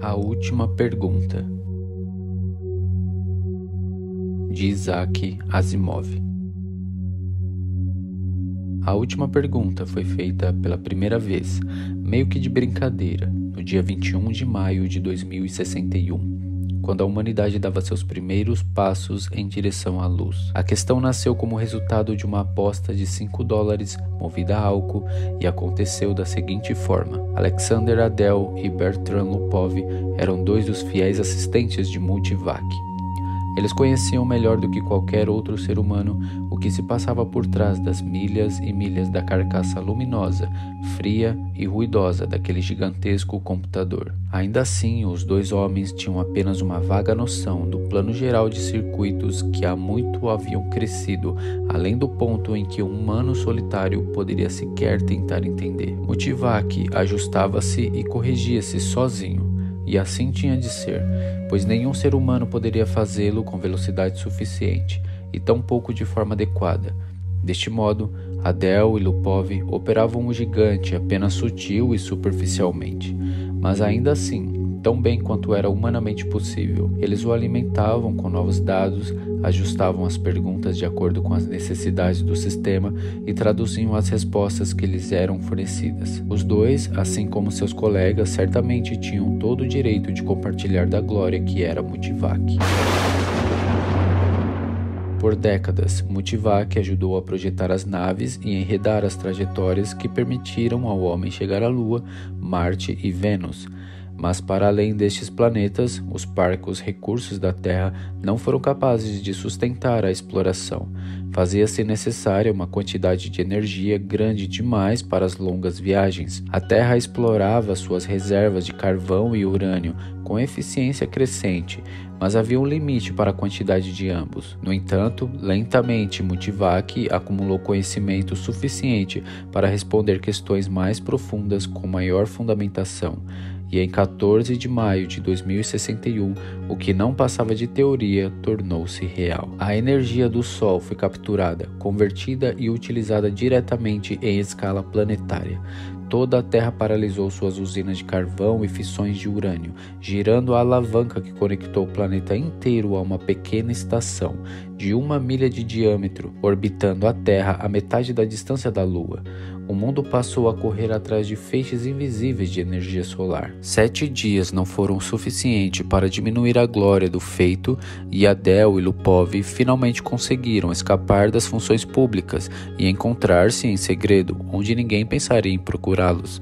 A última pergunta, de Isaac Asimov. A última pergunta foi feita pela primeira vez, meio que de brincadeira, no dia 21 de maio de 2061, quando a humanidade dava seus primeiros passos em direção à luz. A questão nasceu como resultado de uma aposta de $5 movida a álcool e aconteceu da seguinte forma. Alexander Adel e Bertrand Lupov eram dois dos fiéis assistentes de Multivac. Eles conheciam melhor do que qualquer outro ser humano o que se passava por trás das milhas e milhas da carcaça luminosa, fria e ruidosa daquele gigantesco computador. Ainda assim, os dois homens tinham apenas uma vaga noção do plano geral de circuitos que há muito haviam crescido, além do ponto em que um humano solitário poderia sequer tentar entender. Multivac ajustava-se e corrigia-se sozinho. E assim tinha de ser, pois nenhum ser humano poderia fazê-lo com velocidade suficiente, e tampouco de forma adequada. Deste modo, Adel e Lupov operavam o gigante apenas sutil e superficialmente, mas ainda assim, tão bem quanto era humanamente possível. Eles o alimentavam com novos dados, ajustavam as perguntas de acordo com as necessidades do sistema e traduziam as respostas que lhes eram fornecidas. Os dois, assim como seus colegas, certamente tinham todo o direito de compartilhar da glória que era Multivac. Por décadas, Multivac ajudou a projetar as naves e enredar as trajetórias que permitiram ao homem chegar à Lua, Marte e Vênus. Mas para além destes planetas, os parcos recursos da Terra não foram capazes de sustentar a exploração. Fazia-se necessária uma quantidade de energia grande demais para as longas viagens. A Terra explorava suas reservas de carvão e urânio com eficiência crescente, mas havia um limite para a quantidade de ambos. No entanto, lentamente Multivac acumulou conhecimento suficiente para responder questões mais profundas com maior fundamentação. E em 14 de maio de 2061, o que não passava de teoria tornou-se real. A energia do Sol foi capturada, convertida e utilizada diretamente em escala planetária. Toda a Terra paralisou suas usinas de carvão e fissões de urânio, girando a alavanca que conectou o planeta inteiro a uma pequena estação, de 1 milha de diâmetro, orbitando a Terra a metade da distância da Lua. O mundo passou a correr atrás de feixes invisíveis de energia solar. 7 dias não foram o suficiente para diminuir a glória do feito e Adel e Lupov finalmente conseguiram escapar das funções públicas e encontrar-se em segredo, onde ninguém pensaria em procurá-los.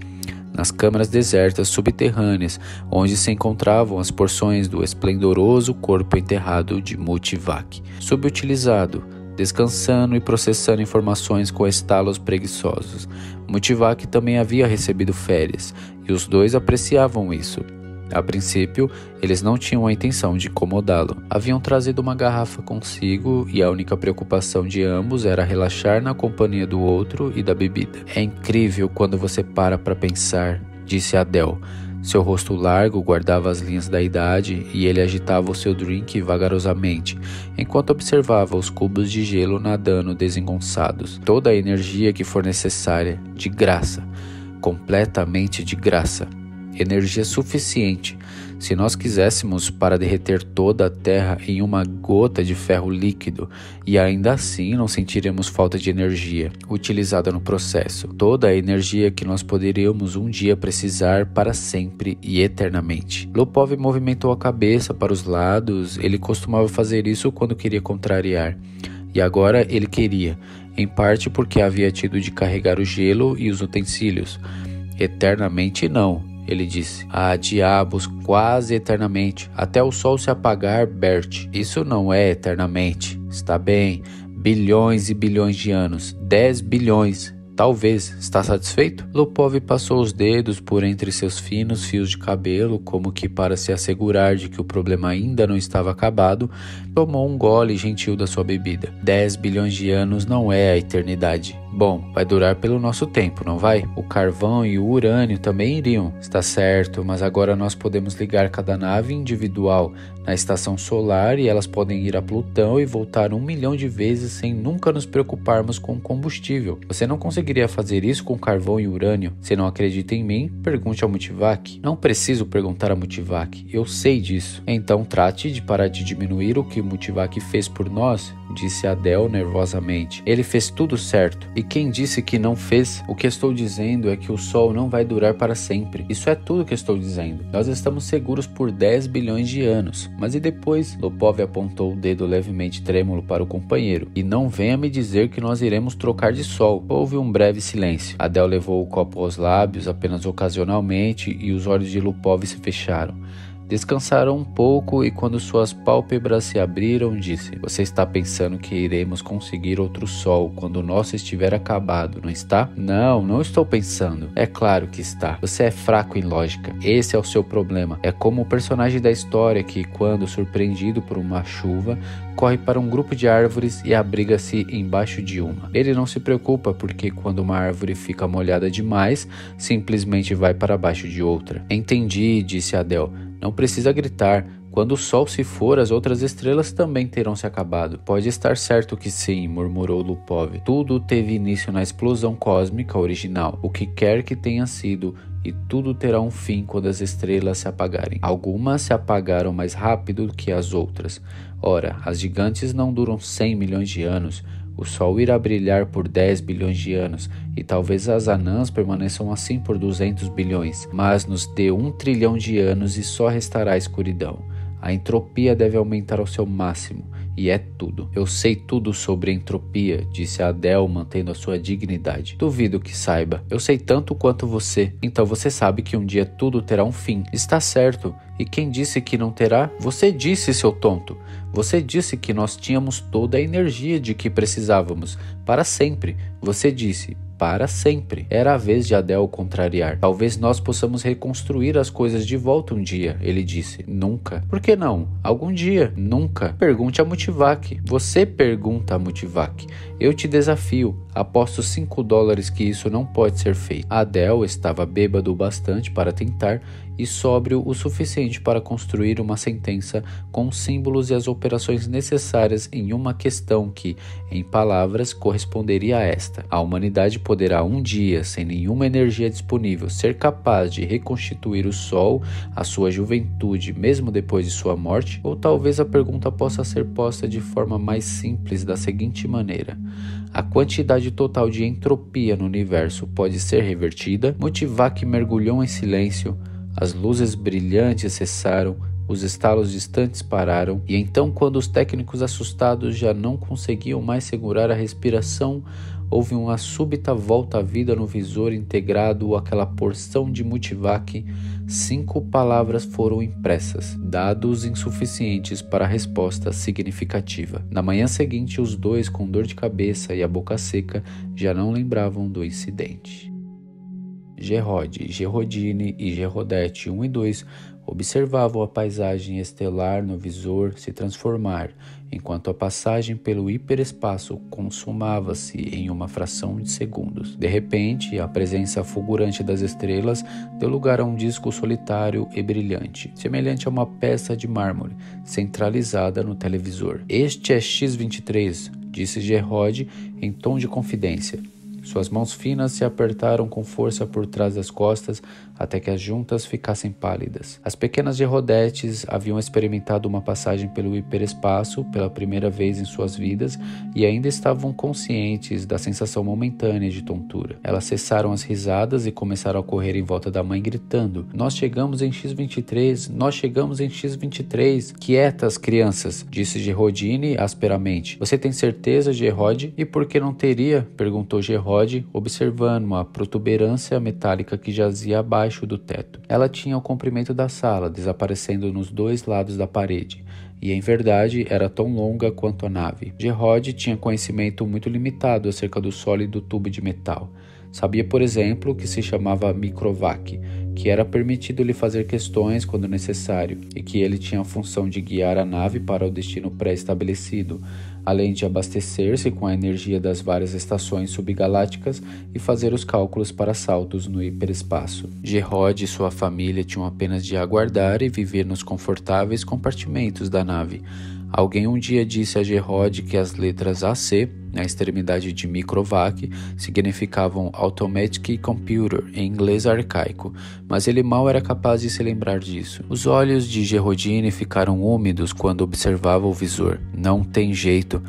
Nas câmaras desertas subterrâneas, onde se encontravam as porções do esplendoroso corpo enterrado de Multivac, subutilizado, descansando e processando informações com estalos preguiçosos. Multivac também havia recebido férias, e os dois apreciavam isso. A princípio, eles não tinham a intenção de incomodá-lo. Haviam trazido uma garrafa consigo e a única preocupação de ambos era relaxar na companhia do outro e da bebida. É incrível quando você para pensar, disse Adel. Seu rosto largo guardava as linhas da idade e ele agitava o seu drink vagarosamente, enquanto observava os cubos de gelo nadando desengonçados. Toda a energia que for necessária, de graça, completamente de graça. Energia suficiente, se nós quiséssemos, para derreter toda a Terra em uma gota de ferro líquido, e ainda assim não sentiremos falta de energia utilizada no processo. Toda a energia que nós poderíamos um dia precisar para sempre e eternamente. Lupov movimentou a cabeça para os lados. Ele costumava fazer isso quando queria contrariar. E agora ele queria, em parte porque havia tido de carregar o gelo e os utensílios. Eternamente não. Ele disse, diabos, quase eternamente, até o sol se apagar, Bert. Isso não é eternamente. Está bem, bilhões e bilhões de anos, 10 bilhões, talvez. Está satisfeito? Lupov passou os dedos por entre seus finos fios de cabelo, como que para se assegurar de que o problema ainda não estava acabado, tomou um gole gentil da sua bebida. 10 bilhões de anos não é a eternidade. Bom, vai durar pelo nosso tempo, não vai? O carvão e o urânio também iriam. Está certo, mas agora nós podemos ligar cada nave individual na estação solar e elas podem ir a Plutão e voltar 1 milhão de vezes sem nunca nos preocuparmos com o combustível. Você não conseguiria fazer isso com carvão e urânio? Se não acredita em mim, pergunte ao Multivac. Não preciso perguntar a Multivac, eu sei disso. Então trate de parar de diminuir o que o Multivac fez por nós, disse Adele nervosamente. Ele fez tudo certo. E quem disse que não fez? O que estou dizendo é que o Sol não vai durar para sempre. Isso é tudo que estou dizendo. Nós estamos seguros por 10 bilhões de anos. Mas e depois? Lupov apontou o dedo levemente trêmulo para o companheiro. E não venha me dizer que nós iremos trocar de sol. Houve um breve silêncio. Adele levou o copo aos lábios apenas ocasionalmente e os olhos de Lupov se fecharam. Descansaram um pouco e quando suas pálpebras se abriram, disse: Você está pensando que iremos conseguir outro sol quando o nosso estiver acabado, não está? Não, não estou pensando. É claro que está. Você é fraco em lógica. Esse é o seu problema. É como o personagem da história que, quando surpreendido por uma chuva, corre para um grupo de árvores e abriga-se embaixo de uma. Ele não se preocupa porque quando uma árvore fica molhada demais, simplesmente vai para baixo de outra. Entendi, disse Adele. Não precisa gritar. Quando o sol se for, as outras estrelas também terão se acabado. Pode estar certo que sim, murmurou Lupov. Tudo teve início na explosão cósmica original, o que quer que tenha sido, e tudo terá um fim quando as estrelas se apagarem. Algumas se apagaram mais rápido do que as outras. Ora, as gigantes não duram 100 milhões de anos. O Sol irá brilhar por 10 bilhões de anos e talvez as anãs permaneçam assim por 200 bilhões, mas nos dê 1 trilhão de anos e só restará a escuridão. A entropia deve aumentar ao seu máximo, e é tudo. Eu sei tudo sobre entropia, disse Adele mantendo a sua dignidade. Duvido que saiba. Eu sei tanto quanto você. Então você sabe que um dia tudo terá um fim. Está certo. E quem disse que não terá? Você disse, seu tonto. Você disse que nós tínhamos toda a energia de que precisávamos, para sempre. Você disse, para sempre. Era a vez de Adele contrariar. Talvez nós possamos reconstruir as coisas de volta um dia, ele disse. Nunca. Por que não? Algum dia. Nunca. Pergunte a Multivac. Você pergunta a Multivac. Eu te desafio. Aposto $5 que isso não pode ser feito. Adele estava bêbado o bastante para tentar e sóbrio o suficiente para construir uma sentença com os símbolos e as operações necessárias em uma questão que, em palavras, corresponderia a esta. A humanidade poderá um dia, sem nenhuma energia disponível, ser capaz de reconstituir o Sol, a sua juventude, mesmo depois de sua morte? Ou talvez a pergunta possa ser posta de forma mais simples da seguinte maneira: a quantidade total de entropia no universo pode ser revertida? Multivac mergulhou em silêncio. As luzes brilhantes cessaram, os estalos distantes pararam, e então, quando os técnicos assustados já não conseguiam mais segurar a respiração, houve uma súbita volta à vida no visor integrado àquela porção de Multivac. 5 palavras foram impressas, dados insuficientes para a resposta significativa. Na manhã seguinte, os dois, com dor de cabeça e a boca seca, já não lembravam do incidente. Gerrod, Gerrodine e Gerrodete 1 e 2 observavam a paisagem estelar no visor se transformar, enquanto a passagem pelo hiperespaço consumava-se em uma fração de segundos. De repente, a presença fulgurante das estrelas deu lugar a um disco solitário e brilhante, semelhante a uma peça de mármore, centralizada no televisor. Este é X-23, disse Gerrod em tom de confidência. Suas mãos finas se apertaram com força por trás das costas até que as juntas ficassem pálidas. As pequenas Gerrodetes haviam experimentado uma passagem pelo hiperespaço pela primeira vez em suas vidas e ainda estavam conscientes da sensação momentânea de tontura. Elas cessaram as risadas e começaram a correr em volta da mãe gritando: Nós chegamos em X-23! Nós chegamos em X-23! Quietas, crianças! Disse Gerrodine asperamente. Você tem certeza, Gerrod? E por que não teria? Perguntou Gerrod, observando uma protuberância metálica que jazia abaixo do teto. Ela tinha o comprimento da sala, desaparecendo nos 2 lados da parede, e em verdade era tão longa quanto a nave. Gerrod tinha conhecimento muito limitado acerca do sólido tubo de metal. Sabia, por exemplo, que se chamava microvac, que era permitido lhe fazer questões quando necessário e que ele tinha a função de guiar a nave para o destino pré-estabelecido, além de abastecer-se com a energia das várias estações subgalácticas e fazer os cálculos para saltos no hiperespaço. Gerrod e sua família tinham apenas de aguardar e viver nos confortáveis compartimentos da nave. Alguém um dia disse a Gerrod que as letras AC, na extremidade de Microvac, significavam Automatic Computer em inglês arcaico, mas ele mal era capaz de se lembrar disso. Os olhos de Gerrodini ficaram úmidos quando observava o visor. Não tem jeito.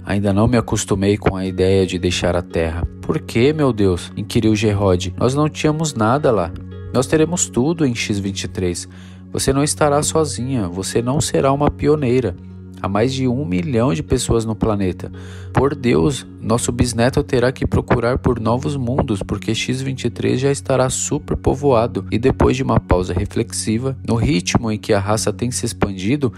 Ainda não me acostumei com a ideia de deixar a Terra. Por que, meu Deus? Inquiriu Gerrod. Nós não tínhamos nada lá. Nós teremos tudo em X-23. Você não estará sozinha. Você não será uma pioneira. Há mais de 1 milhão de pessoas no planeta. Por Deus, nosso bisneto terá que procurar por novos mundos, porque X-23 já estará superpovoado. E depois de uma pausa reflexiva, no ritmo em que a raça tem se expandido,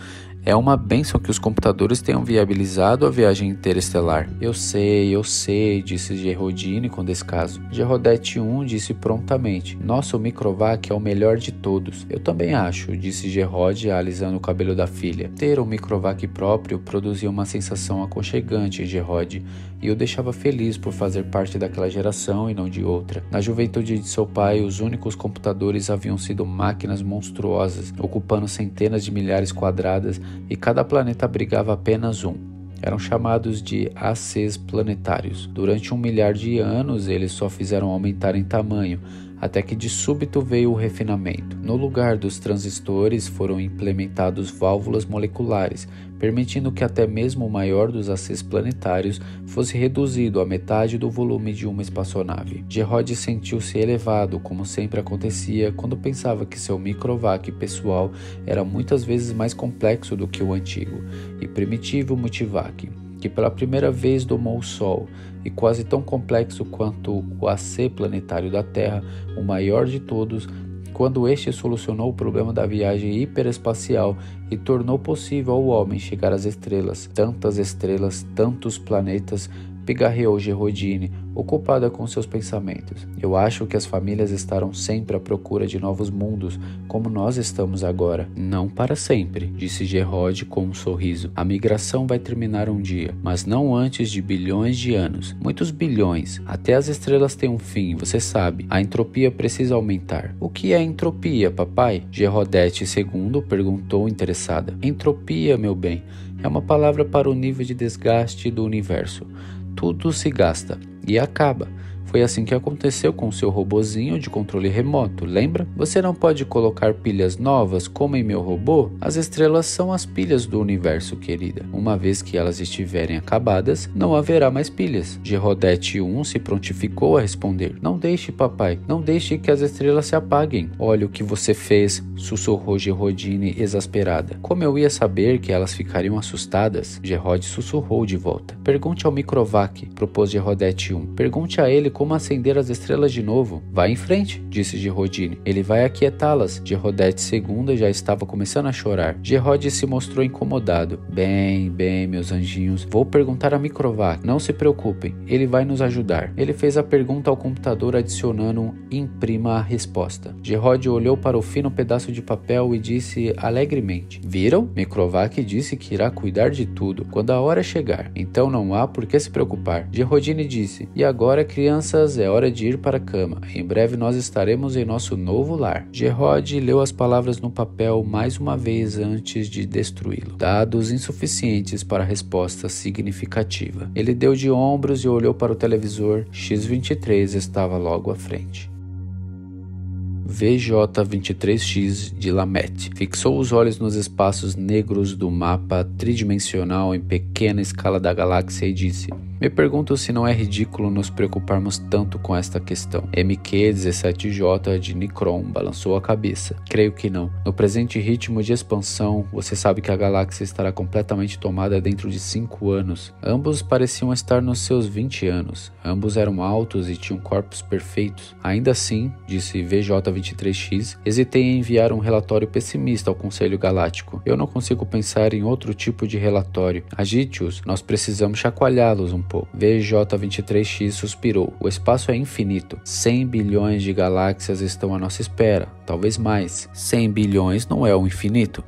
é uma bênção que os computadores tenham viabilizado a viagem interestelar. Eu sei, disse Gerrodini com descaso. Gerrodete 1 disse prontamente. Nosso Microvac é o melhor de todos. Eu também acho, disse Gerrod, alisando o cabelo da filha. Ter um Microvac próprio produzia uma sensação aconchegante em Gerrod, e o deixava feliz por fazer parte daquela geração e não de outra. Na juventude de seu pai, os únicos computadores haviam sido máquinas monstruosas, ocupando centenas de milhares quadradas, e cada planeta abrigava apenas um. Eram chamados de ACs planetários. Durante 1 milhar de anos, eles só fizeram aumentar em tamanho, até que de súbito veio o refinamento. No lugar dos transistores foram implementados válvulas moleculares, permitindo que até mesmo o maior dos ACs planetários fosse reduzido à metade do volume de uma espaçonave. Gerrod sentiu-se elevado, como sempre acontecia quando pensava que seu Microvac pessoal era muitas vezes mais complexo do que o antigo e primitivo Multivac, que pela primeira vez domou o Sol, e quase tão complexo quanto o AC planetário da Terra, o maior de todos, quando este solucionou o problema da viagem hiperespacial e tornou possível ao homem chegar às estrelas, tantos planetas, pigarreou Gerrodini, ocupada com seus pensamentos. Eu acho que as famílias estarão sempre à procura de novos mundos, como nós estamos agora. Não para sempre, disse Gerrod com um sorriso. A migração vai terminar um dia, mas não antes de bilhões de anos. Muitos bilhões. Até as estrelas têm um fim, você sabe. A entropia precisa aumentar. O que é entropia, papai? Gerrodete II perguntou interessada. Entropia, meu bem, é uma palavra para o nível de desgaste do universo. Tudo se gasta e acaba. Foi assim que aconteceu com o seu robozinho de controle remoto, lembra? Você não pode colocar pilhas novas como em meu robô? As estrelas são as pilhas do universo, querida. Uma vez que elas estiverem acabadas, não haverá mais pilhas. Gerrodete 1 se prontificou a responder. Não deixe, papai, não deixe que as estrelas se apaguem. Olha o que você fez, sussurrou Gerrodini exasperada. Como eu ia saber que elas ficariam assustadas? Gerrod sussurrou de volta. Pergunte ao Microvac, propôs Gerrodete 1. Pergunte a ele como acender as estrelas de novo. Vá em frente, disse Gerrodini. Ele vai aquietá-las. Gerrodete II já estava começando a chorar. Gerrod se mostrou incomodado. Bem, meus anjinhos, vou perguntar a Microvac. Não se preocupem, ele vai nos ajudar. Ele fez a pergunta ao computador adicionando um imprima a resposta. Gerrod olhou para o fino pedaço de papel e disse alegremente. Viram? Microvac disse que irá cuidar de tudo quando a hora chegar. Então não há por que se preocupar. Gerrodini disse. E agora, crianças, é hora de ir para a cama. Em breve nós estaremos em nosso novo lar. Gerrod leu as palavras no papel mais uma vez antes de destruí-lo. Dados insuficientes para resposta significativa. Ele deu de ombros e olhou para o televisor. X-23 estava logo à frente. VJ-23X de Lamette fixou os olhos nos espaços negros do mapa tridimensional em pequena escala da galáxia e disse: me pergunto se não é ridículo nos preocuparmos tanto com esta questão. MQ-17J de Nikron balançou a cabeça. Creio que não. No presente ritmo de expansão, você sabe que a galáxia estará completamente tomada dentro de 5 anos. Ambos pareciam estar nos seus 20 anos. Ambos eram altos e tinham corpos perfeitos. Ainda assim, disse VJ-23X, hesitei em enviar um relatório pessimista ao Conselho Galáctico. Eu não consigo pensar em outro tipo de relatório. Agite-os, nós precisamos chacoalhá-los um interrompeu. VJ23X suspirou. O espaço é infinito. 100 bilhões de galáxias estão à nossa espera, talvez mais. 100 bilhões não é o infinito.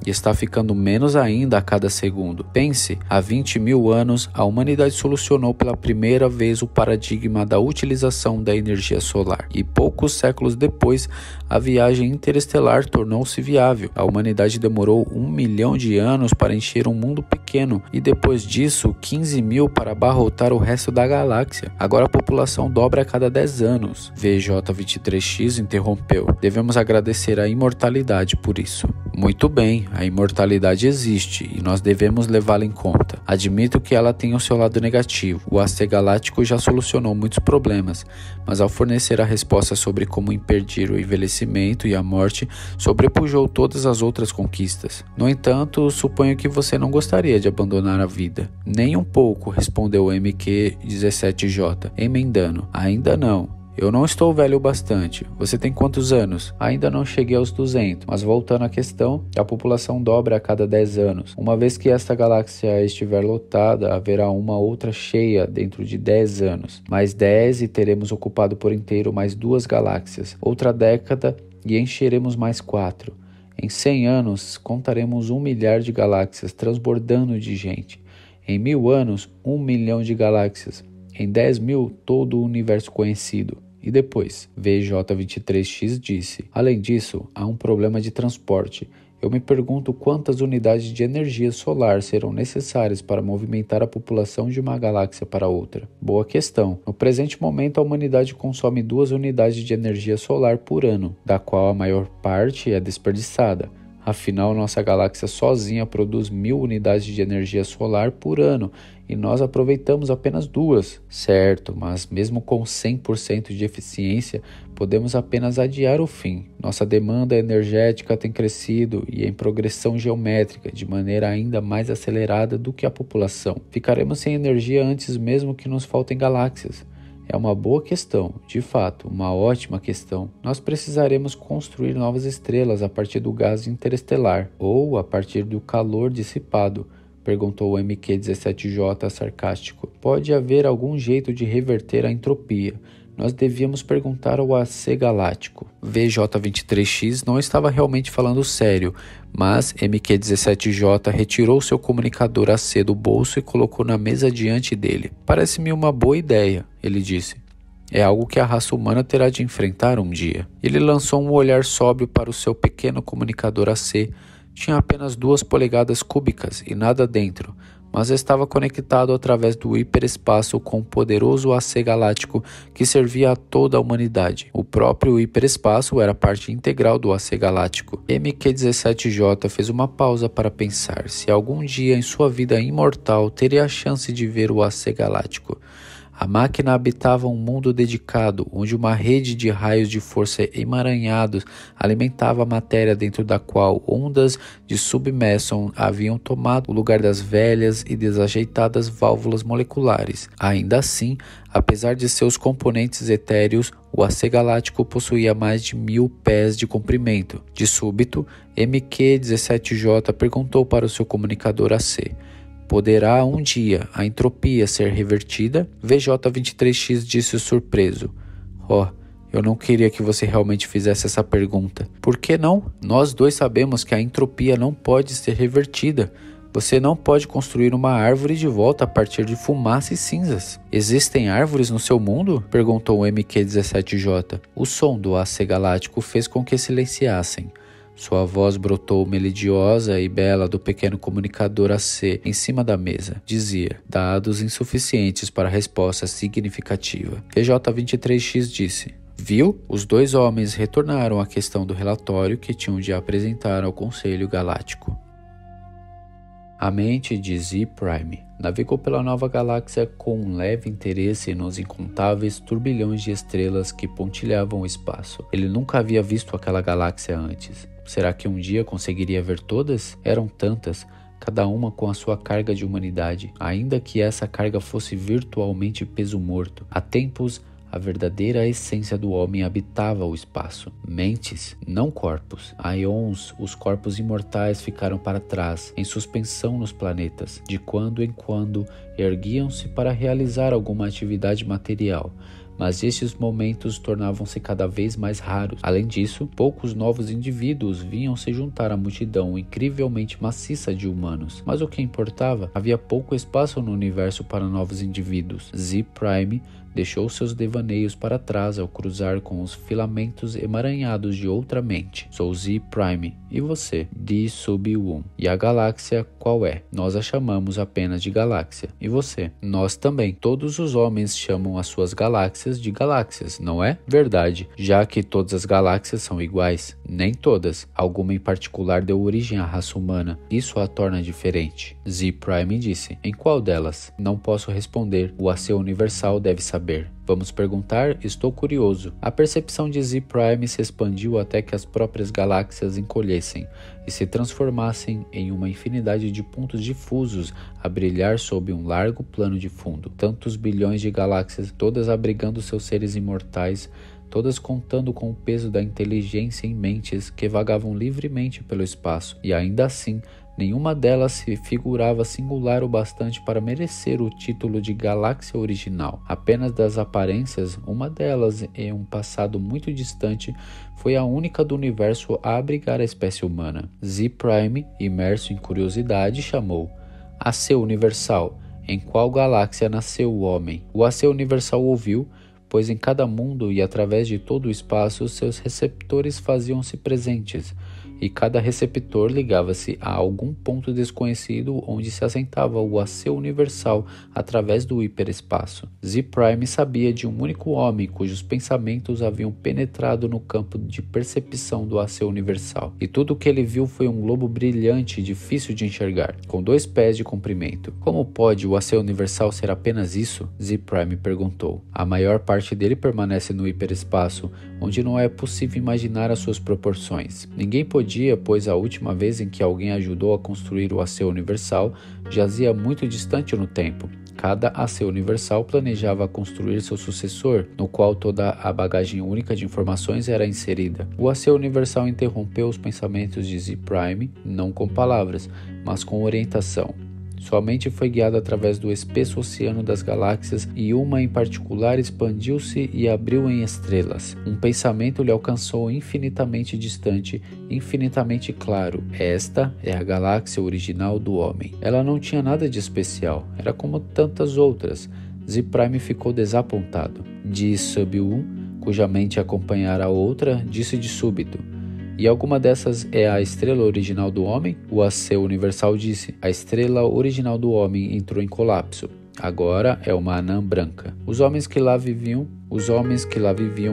E está ficando menos ainda a cada segundo. Pense, há 20 mil anos, a humanidade solucionou pela primeira vez o paradigma da utilização da energia solar. E poucos séculos depois, a viagem interestelar tornou-se viável. A humanidade demorou 1 milhão de anos para encher um mundo pequeno e depois disso, 15 mil para abarrotar o resto da galáxia. Agora a população dobra a cada 10 anos. VJ23X interrompeu. Devemos agradecer a imortalidade por isso. Muito bem, a imortalidade existe e nós devemos levá-la em conta. Admito que ela tem o seu lado negativo. O AC Galáctico já solucionou muitos problemas, mas ao fornecer a resposta sobre como impedir o envelhecimento e a morte, sobrepujou todas as outras conquistas. No entanto, suponho que você não gostaria de abandonar a vida. Nem um pouco, respondeu o MQ-17J, emendando. Ainda não. Eu não estou velho o bastante. Você tem quantos anos? Ainda não cheguei aos 200. Mas voltando à questão, a população dobra a cada 10 anos. Uma vez que esta galáxia estiver lotada, haverá uma outra cheia dentro de 10 anos. Mais 10 e teremos ocupado por inteiro mais 2 galáxias. Outra década e encheremos mais 4. Em 100 anos, contaremos 1 milhar de galáxias transbordando de gente. Em 1000 anos, 1 milhão de galáxias. Em 10 mil, todo o universo conhecido. E depois, VJ23X disse, além disso, há um problema de transporte. Eu me pergunto quantas unidades de energia solar serão necessárias para movimentar a população de uma galáxia para outra. Boa questão. No presente momento, a humanidade consome 2 unidades de energia solar por ano, da qual a maior parte é desperdiçada. Afinal, nossa galáxia sozinha produz 1000 unidades de energia solar por ano e nós aproveitamos apenas 2. Certo, mas mesmo com 100% de eficiência, podemos apenas adiar o fim. Nossa demanda energética tem crescido e em progressão geométrica, de maneira ainda mais acelerada do que a população. Ficaremos sem energia antes mesmo que nos faltem galáxias. É uma boa questão, de fato, uma ótima questão. Nós precisaremos construir novas estrelas a partir do gás interestelar ou a partir do calor dissipado, perguntou o MQ-17J sarcástico. Pode haver algum jeito de reverter a entropia. Nós devíamos perguntar ao AC Galáctico. VJ23X não estava realmente falando sério, mas MQ-17J retirou seu comunicador AC do bolso e colocou na mesa diante dele. Parece-me uma boa ideia, ele disse. É algo que a raça humana terá de enfrentar um dia. Ele lançou um olhar sóbrio para o seu pequeno comunicador AC. Tinha apenas 2 polegadas cúbicas e nada dentro, mas estava conectado através do hiperespaço com o poderoso AC Galáctico que servia a toda a humanidade. O próprio hiperespaço era parte integral do AC Galáctico. MQ-17J fez uma pausa para pensar se algum dia em sua vida imortal teria a chance de ver o AC Galáctico. A máquina habitava um mundo dedicado, onde uma rede de raios de força emaranhados alimentava a matéria dentro da qual ondas de submersão haviam tomado o lugar das velhas e desajeitadas válvulas moleculares. Ainda assim, apesar de seus componentes etéreos, o AC Galáctico possuía mais de 1000 pés de comprimento. De súbito, MQ-17J perguntou para o seu comunicador AC: poderá um dia a entropia ser revertida? VJ23X disse surpreso. Eu não queria que você realmente fizesse essa pergunta. Por que não? Nós dois sabemos que a entropia não pode ser revertida. Você não pode construir uma árvore de volta a partir de fumaça e cinzas. Existem árvores no seu mundo? Perguntou o MQ-17J. O som do AC Galáctico fez com que silenciassem. Sua voz brotou melodiosa e bela do pequeno comunicador AC em cima da mesa. Dizia, dados insuficientes para resposta significativa. VJ23X disse: viu? Os 2 homens retornaram à questão do relatório que tinham de apresentar ao Conselho Galáctico. A mente de Z-Prime navegou pela nova galáxia com um leve interesse nos incontáveis turbilhões de estrelas que pontilhavam o espaço. Ele nunca havia visto aquela galáxia antes. Será que um dia conseguiria ver todas? Eram tantas, cada uma com a sua carga de humanidade, ainda que essa carga fosse virtualmente peso morto. Há tempos, A verdadeira essência do homem habitava o espaço. Mentes, não corpos. Aeons, os corpos imortais ficaram para trás, em suspensão nos planetas. De quando em quando, erguiam-se para realizar alguma atividade material. Mas estes momentos tornavam-se cada vez mais raros. Além disso, poucos novos indivíduos vinham se juntar à multidão incrivelmente maciça de humanos. Mas o que importava? Havia pouco espaço no universo para novos indivíduos. Z-Prime deixou seus devaneios para trás ao cruzar com os filamentos emaranhados de outra mente. Sou Z-Prime. E você? D-Sub-1. E a galáxia qual é? Nós a chamamos apenas de galáxia. E você? Nós também. Todos os homens chamam as suas galáxias de galáxias, não é? Verdade, já que todas as galáxias são iguais. Nem todas. Alguma em particular deu origem à raça humana. Isso a torna diferente. Z-Prime disse. Em qual delas? Não posso responder. O AC Universal deve saber. Vamos perguntar? Estou curioso. A percepção de Z-Prime se expandiu até que as próprias galáxias encolhessem e se transformassem em uma infinidade de pontos difusos a brilhar sob um largo plano de fundo. Tantos bilhões de galáxias, todas abrigando seus seres imortais, todas contando com o peso da inteligência em mentes que vagavam livremente pelo espaço, e ainda assim, nenhuma delas se figurava singular o bastante para merecer o título de galáxia original. Apenas das aparências, uma delas, em um passado muito distante, foi a única do universo a abrigar a espécie humana. Z-Prime, imerso em curiosidade, chamou: AC Universal, em qual galáxia nasceu o homem? O AC Universal ouviu, pois em cada mundo e através de todo o espaço seus receptores faziam-se presentes, e cada receptor ligava-se a algum ponto desconhecido onde se assentava o AC Universal através do hiperespaço. Z-Prime sabia de um único homem cujos pensamentos haviam penetrado no campo de percepção do AC Universal, e tudo o que ele viu foi um globo brilhante e difícil de enxergar, com 2 pés de comprimento. Como pode o AC Universal ser apenas isso? Z-Prime perguntou. A maior parte dele permanece no hiperespaço, onde não é possível imaginar as suas proporções. Ninguém podia, pois a última vez em que alguém ajudou a construir o AC Universal jazia muito distante no tempo. Cada AC Universal planejava construir seu sucessor, no qual toda a bagagem única de informações era inserida. O AC Universal interrompeu os pensamentos de Z-Prime, não com palavras, mas com orientação. Sua mente foi guiada através do espesso oceano das galáxias e uma em particular expandiu-se e abriu em estrelas. Um pensamento lhe alcançou infinitamente distante, infinitamente claro. Esta é a galáxia original do homem. Ela não tinha nada de especial, era como tantas outras. Z-Prime ficou desapontado. D-Sub-1, cuja mente acompanhara a outra, disse de súbito: e alguma dessas é a estrela original do homem? O AC Universal disse: a estrela original do homem entrou em colapso. Agora é uma anã branca. Os homens que lá viviam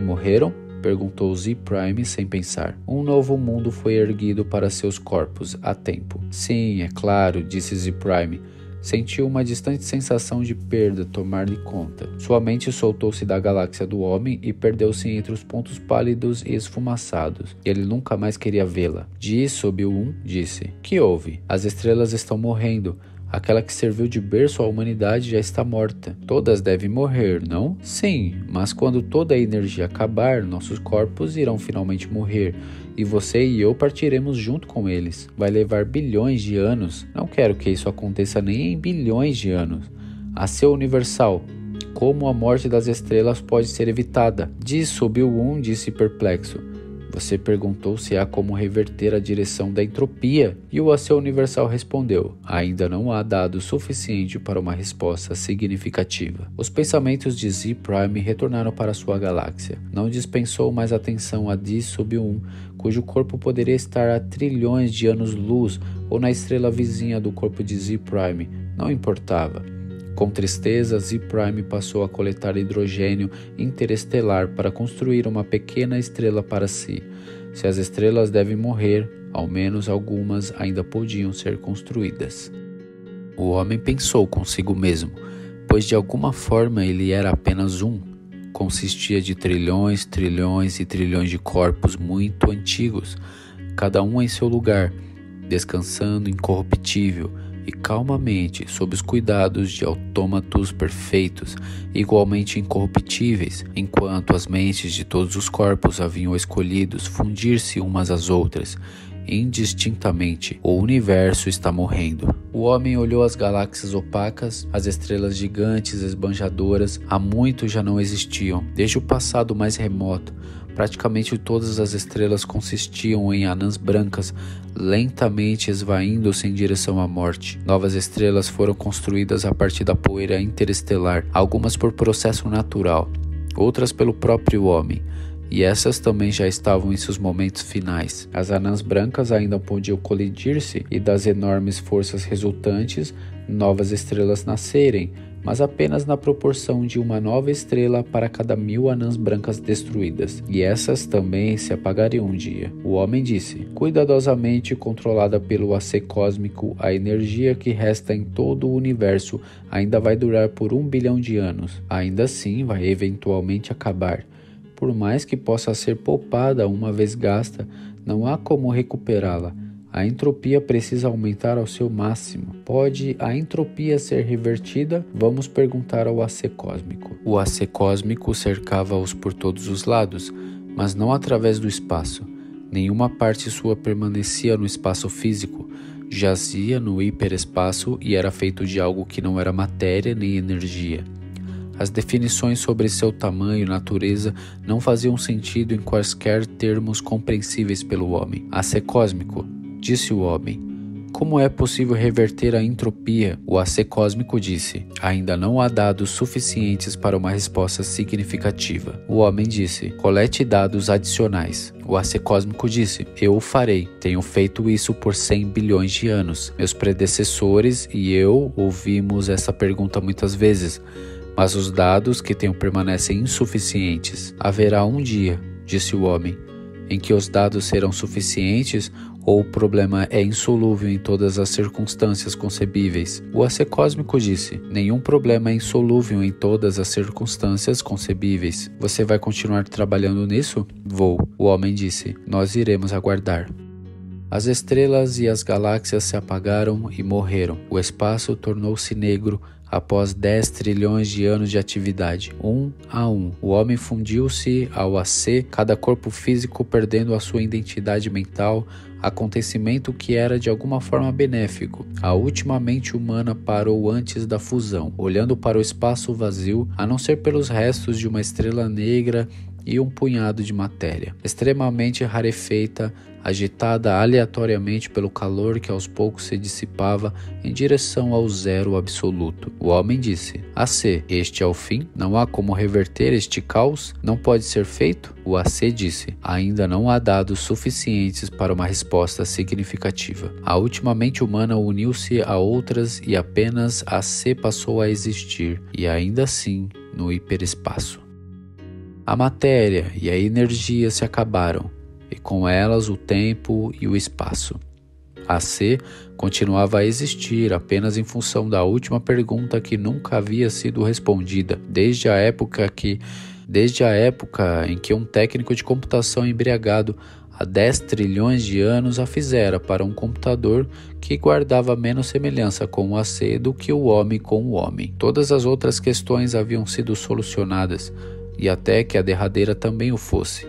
morreram? Perguntou Z-Prime sem pensar. Um novo mundo foi erguido para seus corpos a tempo. Sim, é claro, disse Z-Prime. Sentiu uma distante sensação de perda tomar-lhe conta. Sua mente soltou-se da galáxia do homem e perdeu-se entre os pontos pálidos e esfumaçados. Ele nunca mais queria vê-la. D-Sub-1 disse: que houve? As estrelas estão morrendo. Aquela que serviu de berço à humanidade já está morta. Todas devem morrer, não? Sim, mas quando toda a energia acabar, nossos corpos irão finalmente morrer. E você e eu partiremos junto com eles. Vai levar bilhões de anos. Não quero que isso aconteça nem em bilhões de anos. AC Universal, como a morte das estrelas pode ser evitada? D-Sub-1 disse perplexo. Você perguntou se há como reverter a direção da entropia, e o AC Universal respondeu: ainda não há dado suficiente para uma resposta significativa. Os pensamentos de Z-Prime retornaram para sua galáxia. Não dispensou mais atenção a D-Sub-1, cujo corpo poderia estar a trilhões de anos-luz ou na estrela vizinha do corpo de Z-Prime. Não importava. Com tristeza, Z-Prime passou a coletar hidrogênio interestelar para construir uma pequena estrela para si. Se as estrelas devem morrer, ao menos algumas ainda podiam ser construídas. O homem pensou consigo mesmo, pois de alguma forma ele era apenas um. Consistia de trilhões, trilhões e trilhões de corpos muito antigos, cada um em seu lugar, descansando incorruptível, e calmamente, sob os cuidados de autômatos perfeitos, igualmente incorruptíveis, enquanto as mentes de todos os corpos haviam escolhido fundir-se umas às outras, indistintamente. O universo está morrendo. O homem olhou as galáxias opacas, as estrelas gigantes esbanjadoras, há muito já não existiam. Desde o passado mais remoto, praticamente todas as estrelas consistiam em anãs brancas, lentamente esvaindo-se em direção à morte. Novas estrelas foram construídas a partir da poeira interestelar, algumas por processo natural, outras pelo próprio homem. E essas também já estavam em seus momentos finais. As anãs brancas ainda podiam colidir-se e das enormes forças resultantes, novas estrelas nascerem, mas apenas na proporção de uma nova estrela para cada 1000 anãs brancas destruídas. E essas também se apagariam um dia. O homem disse: cuidadosamente controlada pelo AC cósmico, a energia que resta em todo o universo ainda vai durar por 1 bilhão de anos. Ainda assim vai eventualmente acabar. Por mais que possa ser poupada uma vez gasta, não há como recuperá-la. A entropia precisa aumentar ao seu máximo. Pode a entropia ser revertida? Vamos perguntar ao AC cósmico. O AC cósmico cercava-os por todos os lados, mas não através do espaço. Nenhuma parte sua permanecia no espaço físico. Jazia no hiperespaço e era feito de algo que não era matéria nem energia. As definições sobre seu tamanho e natureza não faziam sentido em quaisquer termos compreensíveis pelo homem. AC cósmico, disse o homem. Como é possível reverter a entropia? O AC cósmico disse. Ainda não há dados suficientes para uma resposta significativa. O homem disse. Colete dados adicionais. O AC cósmico disse. Eu o farei. Tenho feito isso por 100 bilhões de anos. Meus predecessores e eu ouvimos essa pergunta muitas vezes. Mas os dados que tenho permanecem insuficientes. Haverá um dia, disse o homem, em que os dados serão suficientes ou o problema é insolúvel em todas as circunstâncias concebíveis. O AC cósmico disse, nenhum problema é insolúvel em todas as circunstâncias concebíveis. Você vai continuar trabalhando nisso? Vou. O homem disse, nós iremos aguardar. As estrelas e as galáxias se apagaram e morreram. O espaço tornou-se negro após 10 trilhões de anos de atividade, um a um. O homem fundiu-se ao AC, cada corpo físico perdendo a sua identidade mental, acontecimento que era de alguma forma benéfico. A última mente humana parou antes da fusão, olhando para o espaço vazio, a não ser pelos restos de uma estrela negra e um punhado de matéria, extremamente rarefeita, agitada aleatoriamente pelo calor que aos poucos se dissipava em direção ao zero absoluto. O homem disse, AC, este é o fim? Não há como reverter este caos? Não pode ser feito? O AC disse, ainda não há dados suficientes para uma resposta significativa. A última mente humana uniu-se a outras e apenas AC passou a existir, e ainda assim no hiperespaço. A matéria e a energia se acabaram, e com elas o tempo e o espaço. AC continuava a existir apenas em função da última pergunta que nunca havia sido respondida, desde a época em que um técnico de computação embriagado há 10 trilhões de anos a fizera para um computador que guardava menos semelhança com o AC do que o homem com o homem. Todas as outras questões haviam sido solucionadas, e até que a derradeira também o fosse.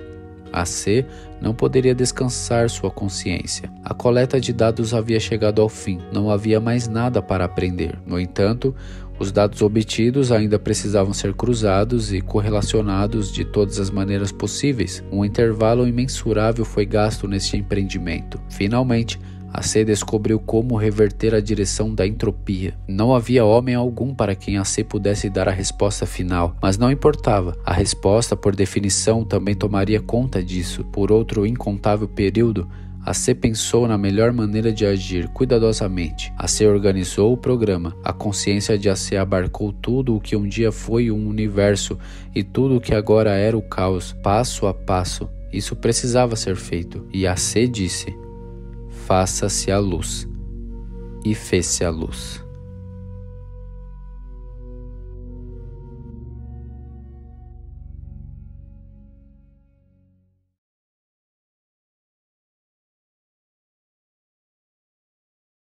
AC não poderia descansar sua consciência. A coleta de dados havia chegado ao fim, não havia mais nada para aprender. No entanto, os dados obtidos ainda precisavam ser cruzados e correlacionados de todas as maneiras possíveis. Um intervalo imensurável foi gasto neste empreendimento. Finalmente, AC descobriu como reverter a direção da entropia. Não havia homem algum para quem AC pudesse dar a resposta final, mas não importava. A resposta, por definição, também tomaria conta disso. Por outro incontável período, AC pensou na melhor maneira de agir cuidadosamente. AC organizou o programa. A consciência de AC abarcou tudo o que um dia foi um universo e tudo o que agora era o caos, passo a passo. Isso precisava ser feito. E AC disse: faça-se a luz. E fez-se a luz.